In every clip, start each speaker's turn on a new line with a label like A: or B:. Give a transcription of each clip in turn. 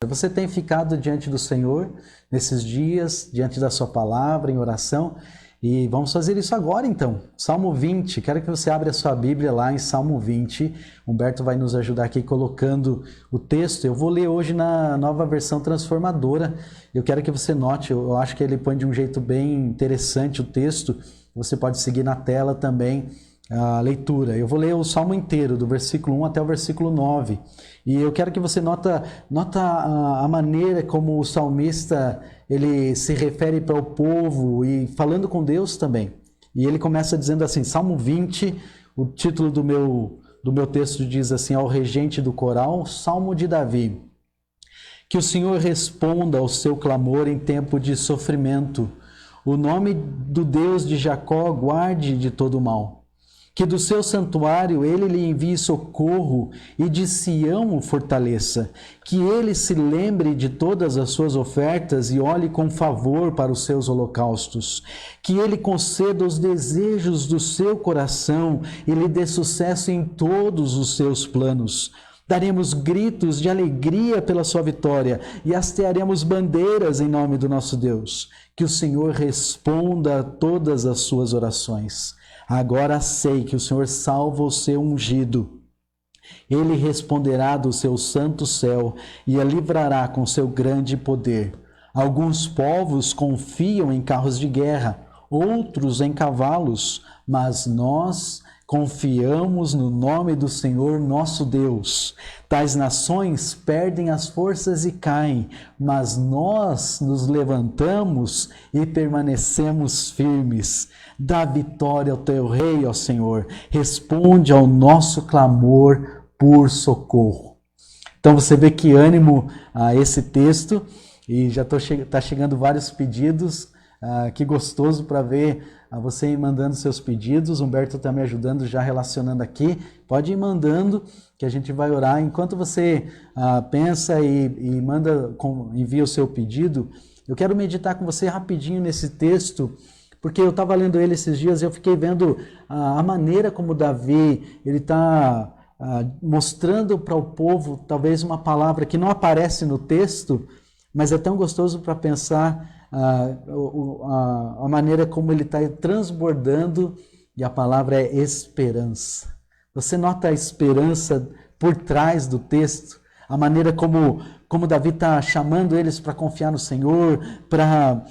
A: Você tem ficado diante do Senhor nesses dias, diante da sua palavra, em oração? E vamos fazer isso agora então. Salmo 20, quero que você abra a sua Bíblia lá em Salmo 20. Humberto vai nos ajudar aqui colocando o texto. Eu vou ler hoje na nova versão transformadora. Eu quero que você note, eu acho que ele põe de um jeito bem interessante o texto. Você pode seguir na tela também a leitura. Eu vou ler o Salmo inteiro, do versículo 1 até o versículo 9. E eu quero que você nota a maneira como o salmista ele se refere para o povo e falando com Deus também. E ele começa dizendo assim, Salmo 20, o título do meu texto diz assim, ao regente do coral, Salmo de Davi. Que o Senhor responda ao seu clamor em tempo de sofrimento. O nome do Deus de Jacó guarde de todo mal. Que do seu santuário ele lhe envie socorro e de Sião o fortaleça. Que ele se lembre de todas as suas ofertas e olhe com favor para os seus holocaustos. Que ele conceda os desejos do seu coração e lhe dê sucesso em todos os seus planos. Daremos gritos de alegria pela sua vitória e hastearemos bandeiras em nome do nosso Deus. Que o Senhor responda a todas as suas orações. Agora sei que o Senhor salva o seu ungido. Ele responderá do seu santo céu e a livrará com seu grande poder. Alguns povos confiam em carros de guerra, outros em cavalos, mas nós confiamos no nome do Senhor nosso Deus. Tais nações perdem as forças e caem, mas nós nos levantamos e permanecemos firmes. Dá vitória ao teu rei, ó Senhor. Responde ao nosso clamor por socorro. Então você vê que ânimo a esse texto, e já está chegando vários pedidos. Que gostoso para ver você mandando seus pedidos. Humberto está me ajudando já relacionando aqui. Pode ir mandando que a gente vai orar. Enquanto você pensa e envia o seu pedido, eu quero meditar com você rapidinho nesse texto, porque eu estava lendo ele esses dias e eu fiquei vendo a maneira como Davi ele está mostrando para o povo talvez uma palavra que não aparece no texto, mas é tão gostoso para pensar a maneira como ele está transbordando, e a palavra é esperança. Você nota a esperança por trás do texto, a maneira como Davi está chamando eles para confiar no Senhor, para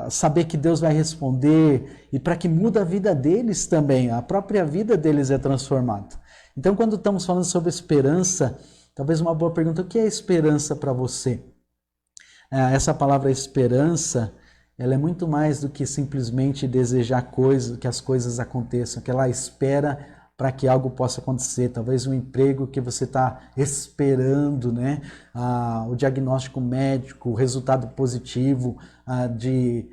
A: saber que Deus vai responder e para que muda a vida deles também, a própria vida deles é transformada. Então, quando estamos falando sobre esperança, talvez uma boa pergunta, o que é esperança para você? Essa palavra esperança, ela é muito mais do que simplesmente desejar que as coisas aconteçam, que ela espera para que algo possa acontecer, talvez um emprego que você está esperando, né? O diagnóstico médico, o resultado positivo de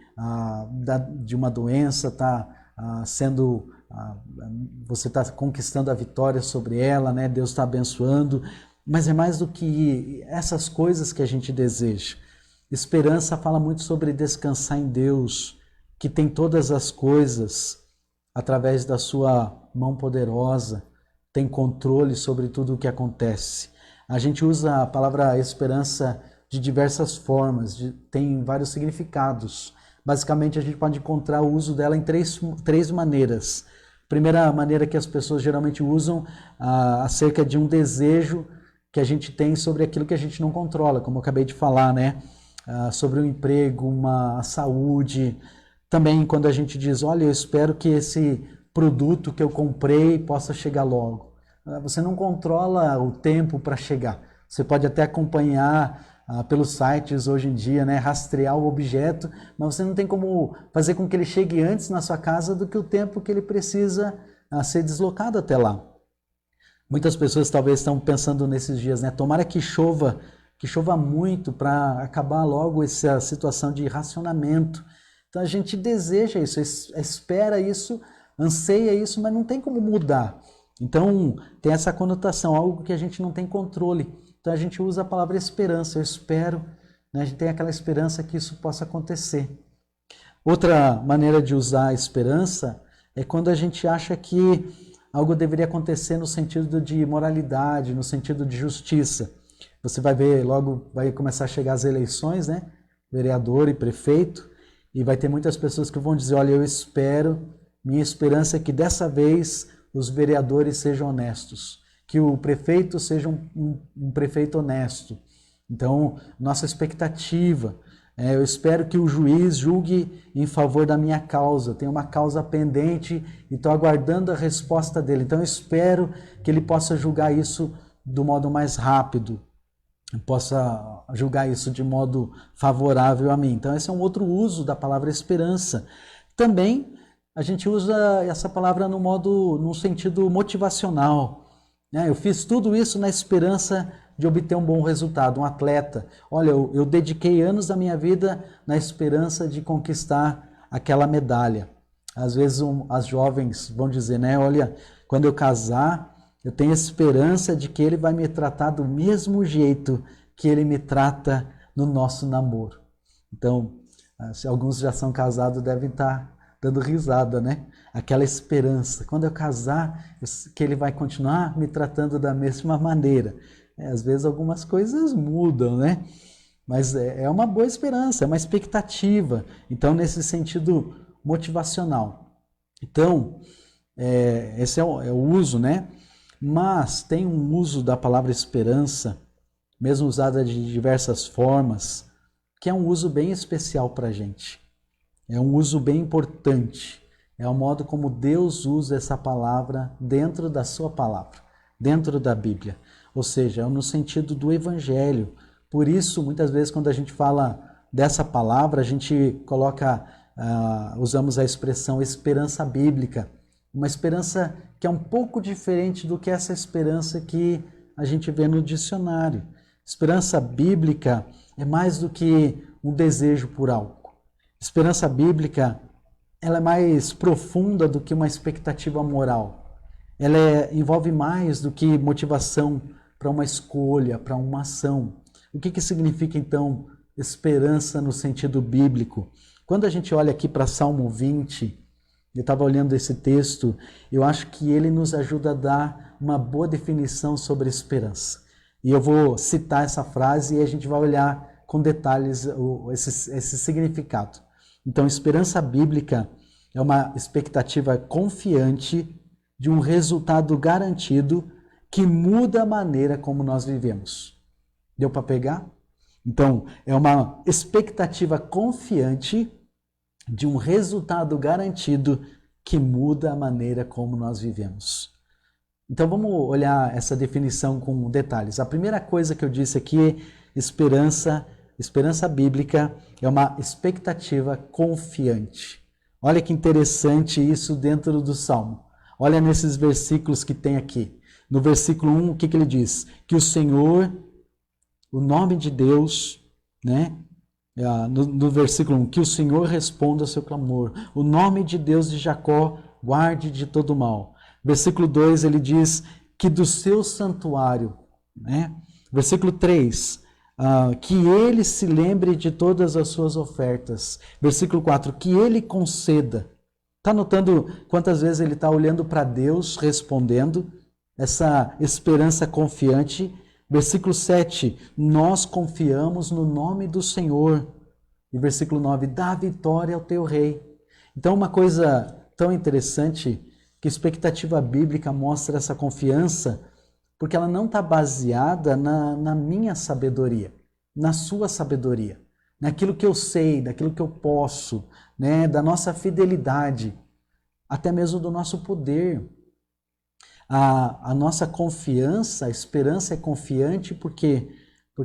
A: uma doença está você está conquistando a vitória sobre ela, né? Deus está abençoando, mas é mais do que essas coisas que a gente deseja. Esperança fala muito sobre descansar em Deus, que tem todas as coisas através da sua mão poderosa, tem controle sobre tudo o que acontece. A gente usa a palavra esperança de diversas formas, tem vários significados. Basicamente, a gente pode encontrar o uso dela em três maneiras. Primeira maneira que as pessoas geralmente usam acerca de um desejo que a gente tem sobre aquilo que a gente não controla, como eu acabei de falar, né? Sobre um emprego, uma saúde. Também quando a gente diz, olha, eu espero que esse produto que eu comprei possa chegar logo. Você não controla o tempo para chegar. Você pode até acompanhar pelos sites hoje em dia, né, rastrear o objeto, mas você não tem como fazer com que ele chegue antes na sua casa do que o tempo que ele precisa ser deslocado até lá. Muitas pessoas talvez estão pensando nesses dias, né, tomara que chova muito para acabar logo essa situação de racionamento. Então a gente deseja isso, espera isso, anseia isso, mas não tem como mudar. Então tem essa conotação, algo que a gente não tem controle. Então a gente usa a palavra esperança, eu espero, né? A gente tem aquela esperança que isso possa acontecer. Outra maneira de usar a esperança é quando a gente acha que algo deveria acontecer no sentido de moralidade, no sentido de justiça. Você vai ver, logo vai começar a chegar as eleições, né? Vereador e prefeito, e vai ter muitas pessoas que vão dizer, olha, eu espero, minha esperança é que dessa vez os vereadores sejam honestos, que o prefeito seja um prefeito honesto. Então, nossa expectativa, eu espero que o juiz julgue em favor da minha causa, tenho uma causa pendente e estou aguardando a resposta dele. Então, eu espero que ele possa julgar isso do modo mais rápido, possa julgar isso de modo favorável a mim. Então, esse é um outro uso da palavra esperança. Também, a gente usa essa palavra no sentido motivacional. Eu fiz tudo isso na esperança de obter um bom resultado, um atleta. Olha, eu dediquei anos da minha vida na esperança de conquistar aquela medalha. Às vezes as jovens vão dizer, né? Olha, quando eu casar, eu tenho esperança de que ele vai me tratar do mesmo jeito que ele me trata no nosso namoro. Então, se alguns já são casados, devem estar dando risada, né? Aquela esperança. Quando eu casar, que ele vai continuar me tratando da mesma maneira. Às vezes algumas coisas mudam, né? Mas é uma boa esperança, é uma expectativa. Então, nesse sentido motivacional. Então, esse é o uso, né? Mas tem um uso da palavra esperança, mesmo usada de diversas formas, que é um uso bem especial para a gente. É um uso bem importante. É o modo como Deus usa essa palavra dentro da sua palavra, dentro da Bíblia. Ou seja, no sentido do Evangelho. Por isso, muitas vezes, quando a gente fala dessa palavra, a gente usamos a expressão esperança bíblica. Uma esperança que é um pouco diferente do que essa esperança que a gente vê no dicionário. Esperança bíblica é mais do que um desejo por algo. Esperança bíblica, ela é mais profunda do que uma expectativa moral. Ela envolve mais do que motivação para uma escolha, para uma ação. O que significa, então, esperança no sentido bíblico? Quando a gente olha aqui para Salmo 20, eu estava olhando esse texto, eu acho que ele nos ajuda a dar uma boa definição sobre esperança. E eu vou citar essa frase e a gente vai olhar com detalhes esse significado. Então, esperança bíblica é uma expectativa confiante de um resultado garantido que muda a maneira como nós vivemos. Deu para pegar? Então, é uma expectativa confiante de um resultado garantido que muda a maneira como nós vivemos. Então, vamos olhar essa definição com detalhes. A primeira coisa que eu disse aqui é esperança bíblica é uma expectativa confiante. Olha que interessante isso dentro do Salmo. Olha nesses versículos que tem aqui. No versículo 1, o que ele diz? Que o Senhor, o nome de Deus, né? No versículo 1, que o Senhor responda ao seu clamor. O nome de Deus de Jacó guarde de todo mal. Versículo 2, ele diz que do seu santuário, né? Versículo 3, que ele se lembre de todas as suas ofertas. Versículo 4, que ele conceda. Está notando quantas vezes ele está olhando para Deus, respondendo essa esperança confiante? Versículo 7, nós confiamos no nome do Senhor. E versículo 9, dá vitória ao teu rei. Então, uma coisa tão interessante, que a expectativa bíblica mostra essa confiança, porque ela não está baseada na minha sabedoria, na sua sabedoria, naquilo que eu sei, daquilo que eu posso, né, da nossa fidelidade, até mesmo do nosso poder. A nossa confiança, a esperança é confiante porque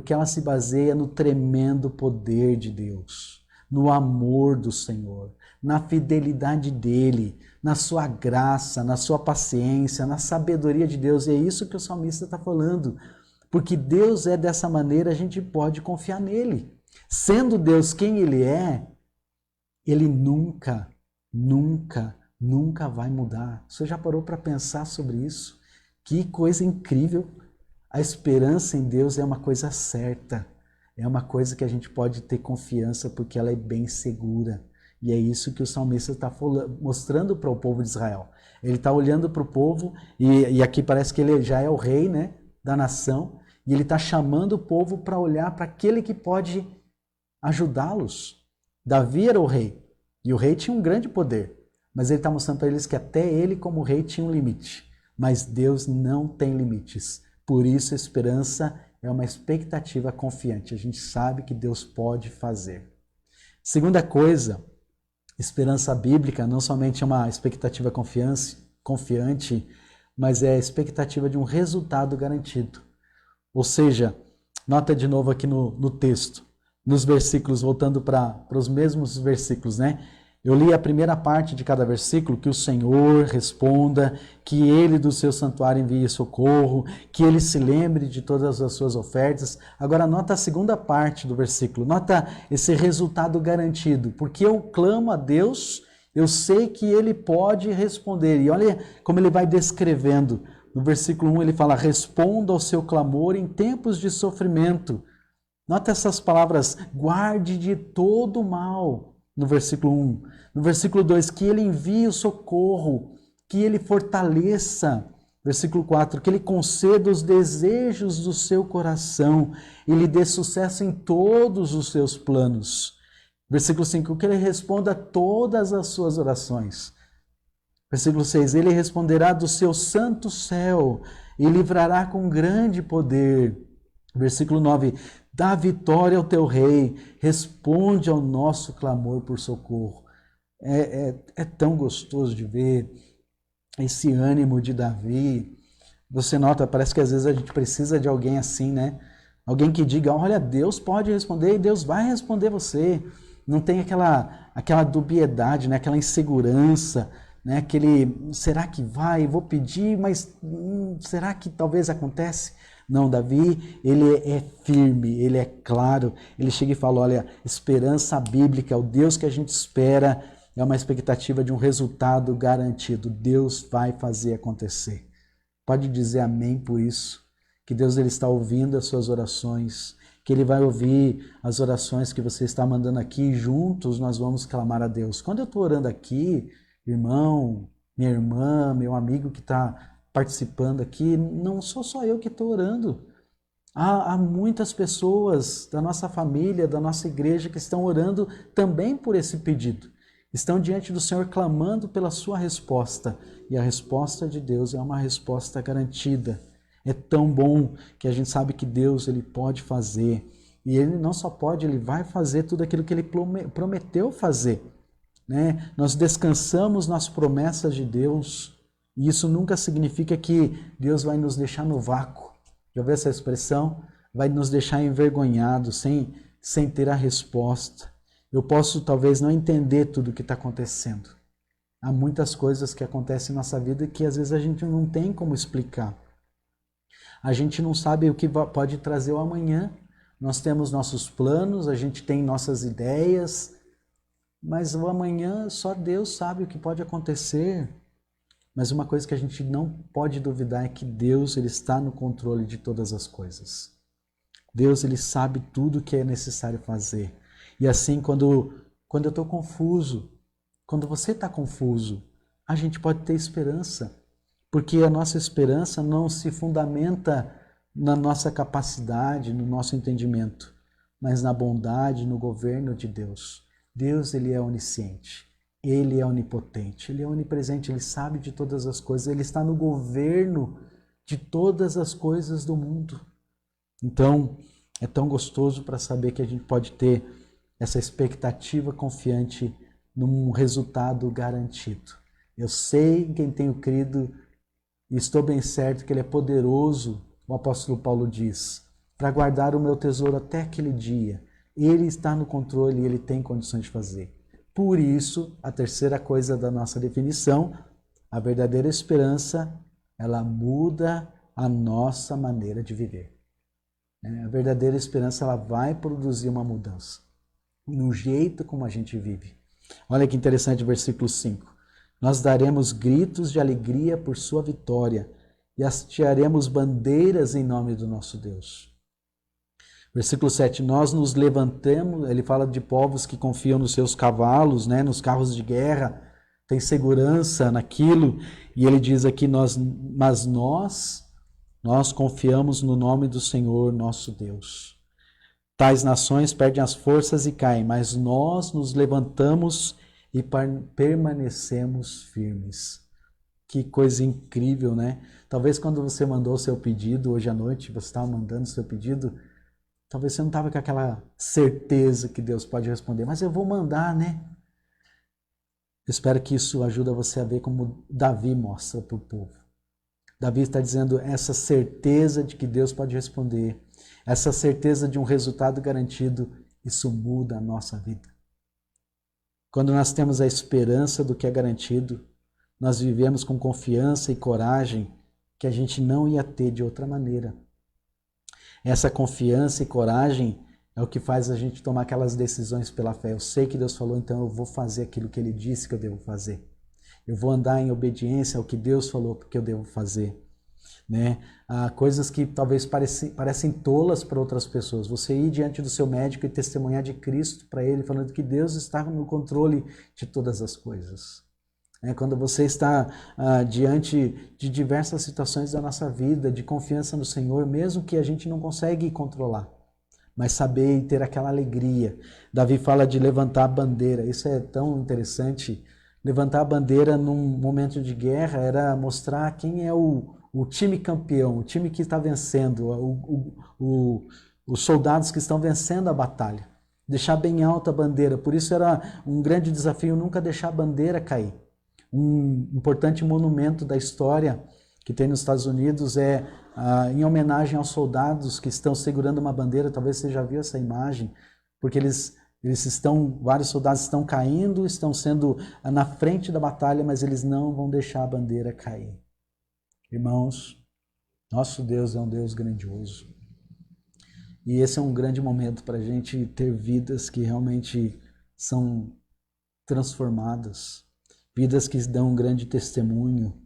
A: ela se baseia no tremendo poder de Deus, no amor do Senhor, na fidelidade dele, na sua graça, na sua paciência, na sabedoria de Deus. E é isso que o salmista está falando. Porque Deus é dessa maneira, a gente pode confiar nele. Sendo Deus quem ele é, ele nunca vai mudar. Você já parou para pensar sobre isso? Que coisa incrível! A esperança em Deus é uma coisa certa. É uma coisa que a gente pode ter confiança porque ela é bem segura. E é isso que o salmista está mostrando para o povo de Israel. Ele está olhando para o povo e aqui parece que ele já é o rei, né, da nação. E ele está chamando o povo para olhar para aquele que pode ajudá-los. Davi era o rei, e o rei tinha um grande poder, mas ele está mostrando para eles que até ele, como rei, tinha um limite. Mas Deus não tem limites. Por isso, a esperança é uma expectativa confiante. A gente sabe que Deus pode fazer. Segunda coisa, esperança bíblica não somente é uma expectativa confiante, mas é a expectativa de um resultado garantido. Ou seja, nota de novo aqui no texto, nos versículos, voltando para os mesmos versículos, né? Eu li a primeira parte de cada versículo, que o Senhor responda, que Ele do seu santuário envie socorro, que Ele se lembre de todas as suas ofertas. Agora nota a segunda parte do versículo, nota esse resultado garantido, porque eu clamo a Deus, eu sei que Ele pode responder. E olha como ele vai descrevendo. No versículo 1 ele fala, responda ao seu clamor em tempos de sofrimento. Nota essas palavras, guarde de todo mal. No versículo 1. No versículo 2, que ele envie o socorro, que ele fortaleça. Versículo 4, que ele conceda os desejos do seu coração e lhe dê sucesso em todos os seus planos. Versículo 5, que ele responda a todas as suas orações. Versículo 6, ele responderá do seu santo céu e livrará com grande poder. Versículo 9, dá vitória ao teu rei, responde ao nosso clamor por socorro. É tão gostoso de ver esse ânimo de Davi. Você nota, parece que às vezes a gente precisa de alguém assim, né? Alguém que diga, olha, Deus pode responder e Deus vai responder você. Não tem aquela dubiedade, né? Aquela insegurança, né? Será que vai? Vou pedir, mas será que talvez acontece? Não, Davi, ele é firme, ele é claro, ele chega e fala, olha, esperança bíblica, o Deus que a gente espera é uma expectativa de um resultado garantido. Deus vai fazer acontecer. Pode dizer amém por isso, que Deus ele está ouvindo as suas orações, que Ele vai ouvir as orações que você está mandando aqui e juntos nós vamos clamar a Deus. Quando eu estou orando aqui, irmão, minha irmã, meu amigo que está participando aqui, não sou só eu que estou orando. Há muitas pessoas da nossa família, da nossa igreja que estão orando também por esse pedido. Estão diante do Senhor clamando pela sua resposta. E a resposta de Deus é uma resposta garantida. É tão bom que a gente sabe que Deus ele pode fazer. E Ele não só pode, Ele vai fazer tudo aquilo que Ele prometeu fazer. Né? Nós descansamos nas promessas de Deus. E isso nunca significa que Deus vai nos deixar no vácuo. Já ouviu essa expressão? Vai nos deixar envergonhados, sem ter a resposta. Eu posso talvez não entender tudo o que está acontecendo. Há muitas coisas que acontecem em nossa vida que às vezes a gente não tem como explicar. A gente não sabe o que pode trazer o amanhã. Nós temos nossos planos, a gente tem nossas ideias, mas o amanhã só Deus sabe o que pode acontecer. Mas uma coisa que a gente não pode duvidar é que Deus ele está no controle de todas as coisas. Deus ele sabe tudo o que é necessário fazer. E assim, quando eu estou confuso, quando você está confuso, a gente pode ter esperança. Porque a nossa esperança não se fundamenta na nossa capacidade, no nosso entendimento, mas na bondade, no governo de Deus. Deus ele é onisciente, Ele é onipotente, Ele é onipresente, Ele sabe de todas as coisas, Ele está no governo de todas as coisas do mundo. Então, é tão gostoso para saber que a gente pode ter essa expectativa confiante num resultado garantido. Eu sei em quem tenho crido e estou bem certo que Ele é poderoso, o apóstolo Paulo diz, para guardar o meu tesouro até aquele dia. Ele está no controle e Ele tem condições de fazer. Por isso, a terceira coisa da nossa definição, a verdadeira esperança, ela muda a nossa maneira de viver. A verdadeira esperança ela vai produzir uma mudança no jeito como a gente vive. Olha que interessante o versículo 5. Nós daremos gritos de alegria por sua vitória e hastearemos bandeiras em nome do nosso Deus. Versículo 7, nós nos levantamos, ele fala de povos que confiam nos seus cavalos, né, nos carros de guerra, tem segurança naquilo, e ele diz aqui, mas nós Nós confiamos no nome do Senhor, nosso Deus. Tais nações perdem as forças e caem, mas nós nos levantamos e permanecemos firmes. Que coisa incrível, né? Talvez quando você mandou o seu pedido, hoje à noite, você estava mandando o seu pedido, talvez você não estava com aquela certeza que Deus pode responder, mas eu vou mandar, né? Eu espero que isso ajude você a ver como Davi mostra para o povo. Davi está dizendo essa certeza de que Deus pode responder, essa certeza de um resultado garantido, isso muda a nossa vida. Quando nós temos a esperança do que é garantido, nós vivemos com confiança e coragem que a gente não ia ter de outra maneira. Essa confiança e coragem é o que faz a gente tomar aquelas decisões pela fé. Eu sei que Deus falou, então eu vou fazer aquilo que Ele disse que eu devo fazer. Eu vou andar em obediência ao que Deus falou que eu devo fazer. Né? Coisas que talvez parecem tolas para outras pessoas. Você ir diante do seu médico e testemunhar de Cristo para ele, falando que Deus está no controle de todas as coisas. Quando você está diante de diversas situações da nossa vida, de confiança no Senhor, mesmo que a gente não consegue controlar, mas saber e ter aquela alegria. Davi fala de levantar a bandeira, isso é tão interessante. Levantar a bandeira num momento de guerra era mostrar quem é o time campeão, o time que está vencendo, os soldados que estão vencendo a batalha. Deixar bem alta a bandeira, por isso era um grande desafio nunca deixar a bandeira cair. Um importante monumento da história que tem nos Estados Unidos é em homenagem aos soldados que estão segurando uma bandeira. Talvez você já viu essa imagem, porque vários soldados estão caindo, estão sendo na frente da batalha, mas eles não vão deixar a bandeira cair. Irmãos, nosso Deus é um Deus grandioso. E esse é um grande momento para a gente ter vidas que realmente são transformadas, vidas que dão um grande testemunho.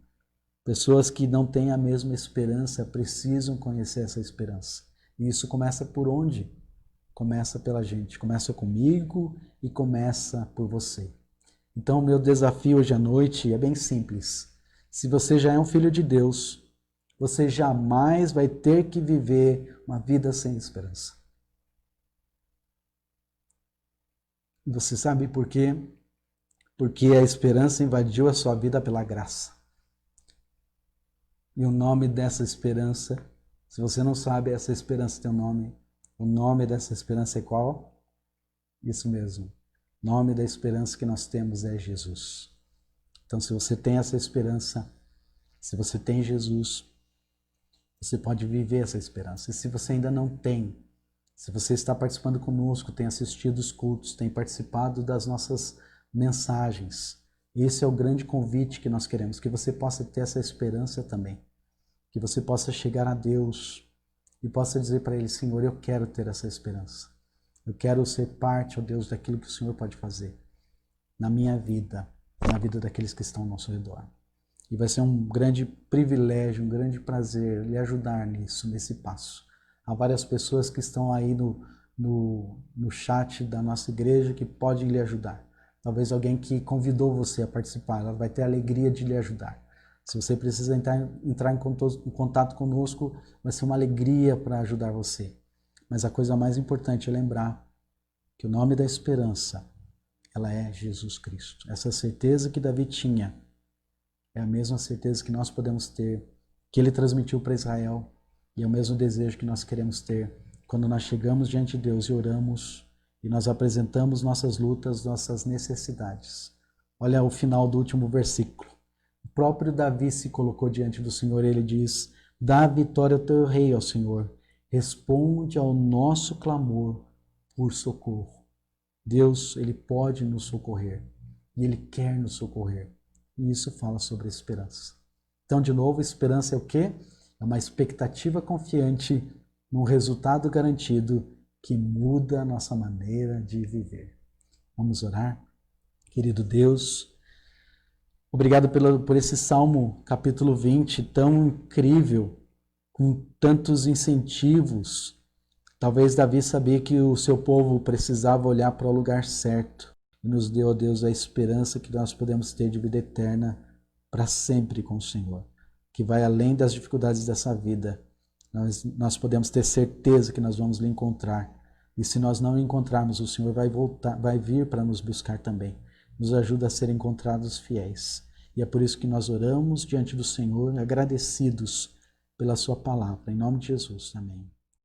A: Pessoas que não têm a mesma esperança precisam conhecer essa esperança. E isso começa por onde? Começa pela gente, começa comigo e começa por você. Então, o meu desafio hoje à noite é bem simples. Se você já é um filho de Deus, você jamais vai ter que viver uma vida sem esperança. E você sabe por quê? Porque a esperança invadiu a sua vida pela graça. E o nome dessa esperança, se você não sabe, essa esperança tem um nome. O nome dessa esperança é qual? Isso mesmo. O nome da esperança que nós temos é Jesus. Então, se você tem essa esperança, se você tem Jesus, você pode viver essa esperança. E se você ainda não tem, se você está participando conosco, tem assistido os cultos, tem participado das nossas mensagens, esse é o grande convite que nós queremos, que você possa ter essa esperança também. Que você possa chegar a Deus e possa dizer para Ele, Senhor, eu quero ter essa esperança. Eu quero ser parte, ó Deus, daquilo que o Senhor pode fazer na minha vida, na vida daqueles que estão ao nosso redor. E vai ser um grande privilégio, um grande prazer lhe ajudar nisso, nesse passo. Há várias pessoas que estão aí no chat da nossa igreja que podem lhe ajudar. Talvez alguém que convidou você a participar, ela vai ter a alegria de lhe ajudar. Se você precisa entrar em contato conosco, vai ser uma alegria para ajudar você. Mas a coisa mais importante é lembrar que o nome da esperança, ela é Jesus Cristo. Essa certeza que Davi tinha é a mesma certeza que nós podemos ter, que ele transmitiu para Israel, e é o mesmo desejo que nós queremos ter quando nós chegamos diante de Deus e oramos e nós apresentamos nossas lutas, nossas necessidades. Olha o final do último versículo. O próprio Davi se colocou diante do Senhor, ele diz, dá vitória ao teu rei, ó Senhor, responde ao nosso clamor por socorro. Deus, Ele pode nos socorrer e Ele quer nos socorrer. E isso fala sobre esperança. Então, de novo, esperança é o quê? É uma expectativa confiante num resultado garantido que muda a nossa maneira de viver. Vamos orar? Querido Deus, obrigado por esse Salmo, capítulo 20, tão incrível, com tantos incentivos. Talvez Davi sabia que o seu povo precisava olhar para o lugar certo. E nos deu, ó Deus, a esperança que nós podemos ter de vida eterna para sempre com o Senhor. que vai além das dificuldades dessa vida. Nós podemos ter certeza que nós vamos lhe encontrar. E se nós não encontrarmos, o Senhor vai voltar, vai vir para nos buscar também. Nos ajuda a ser encontrados fiéis. E é por isso que nós oramos diante do Senhor, agradecidos pela sua palavra. Em nome de Jesus. Amém.